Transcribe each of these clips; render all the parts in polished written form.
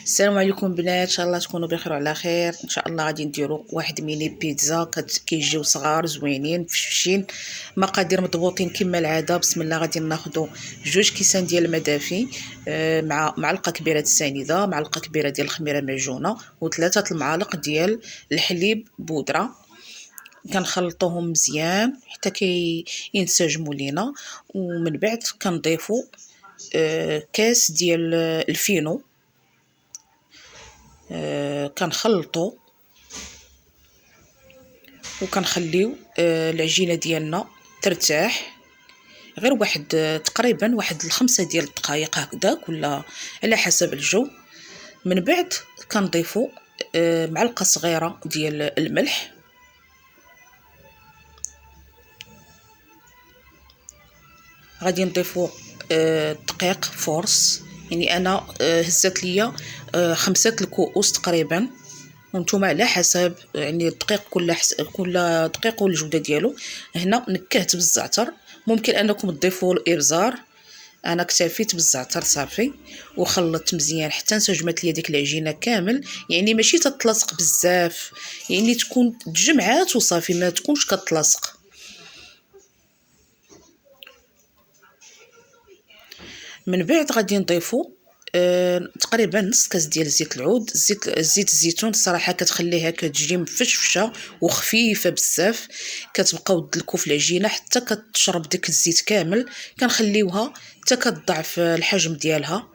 السلام عليكم بنات، ان شاء الله تكونوا بخير وعلى خير. ان شاء الله غادي نديروا واحد ميني بيتزا كيجيو صغار زوينين فشين، مقادير مضبوطين كما العاده. بسم الله. غادي ناخذوا 2 كيسان ديال المدافي، مع معلقه كبيره السنيده، معلقه كبيره ديال الخميره معجونه، و3 المعالق ديال الحليب بودره. كنخلطوهم مزيان حتى ينسجموا لينا، ومن بعد كنضيفوا كاس ديال الفينو. كنخلطو وكنخليو العجينه ديالنا ترتاح غير واحد تقريبا واحد 5 ديال الدقائق هكذاك، ولا على حسب الجو. من بعد كنضيفو معلقه صغيره ديال الملح، غادي نضيفو دقيق فورس، يعني انا هزت ليا 5 الكؤوس تقريبا، وانتم على حسب يعني الدقيق كل دقيق والجوده ديالو. هنا نكهت بالزعتر، ممكن انكم تضيفوا الابزار، انا اكتفيت بالزعتر صافي. وخلطت مزيان حتى انسجمت ليا ديك العجينه كامل، يعني ماشي تتلاصق بزاف، يعني تكون تجمعات وصافي، ما تكونش كتلاصق. من بعد غادي نضيفو تقريبا نص كاس ديال زيت العود. زيت الزيتون الصراحه كتخليها كتجي مفشفشه وخفيفه بزاف، كتبقاو تدلكو في العجينه حتى كتشرب داك الزيت كامل. كنخليوها حتى كتضعف الحجم ديالها،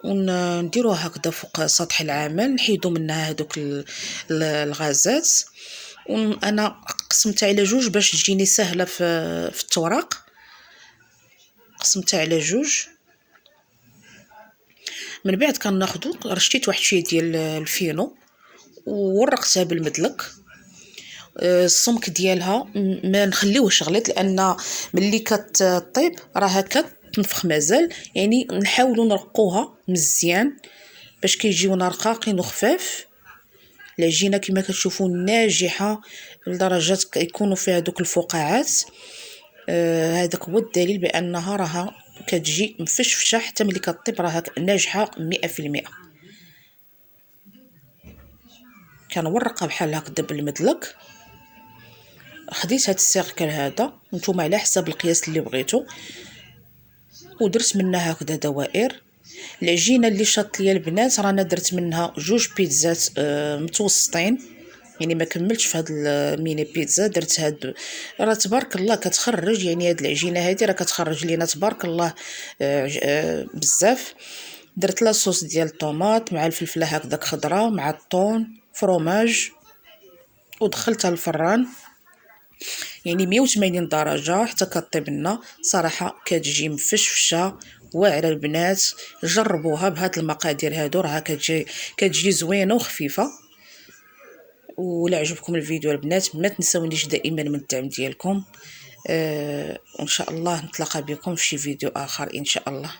ونديروها هكذا فوق سطح العمل، نحيدو منها هذوك الغازات. وانا قسمتها على 2 باش تجيني سهله في التوراق، قسمتها على 2. من بعد كناخذوا رشيت واحد شويه ديال الفينو وورقتها بالمدلك. السمك ديالها ما نخليوهش غليظ، لان ملي كطيب راها كتنفخ مازال، يعني نحاولوا نرقوها مزيان باش كيجيونا رقاقين وخفاف. العجينه كما كتشوفوا ناجحه لدرجه يكونوا فيها دوك الفقاعات. هذاك هو الدليل بانها راها كتجي مفشفشه، حتى ملي كطيب راها ناجحه 100%. كنورقها بحال هكذا بالمدلك. خديت هاد السيركل هذا، نتوما على حسب القياس اللي بغيتو، ودرت منها هكذا دوائر. العجينه اللي شاط ليا البنات رانا درت منها 2 بيتزات متوسطين، يعني ما كملتش في هاد الميني بيتزا. درت هاد راه تبارك الله كتخرج، يعني هاد العجينه هادي راه كتخرج لينا تبارك الله بزاف. درت لاصوص ديال الطوماط مع الفلفله هكذاك خضراء مع الطون فروماج، ودخلتها الفران يعني 180 درجه حتى كطيب لنا. صراحه كتجي مفشفشه واعره. البنات جربوها بهاد المقادير هادو، راها كتجي زوينه وخفيفه. ولا عجبكم الفيديو البنات ما تنسونيش دائما من الدعم ديالكم. وان شاء الله نتلاقى بكم في شي فيديو اخر ان شاء الله.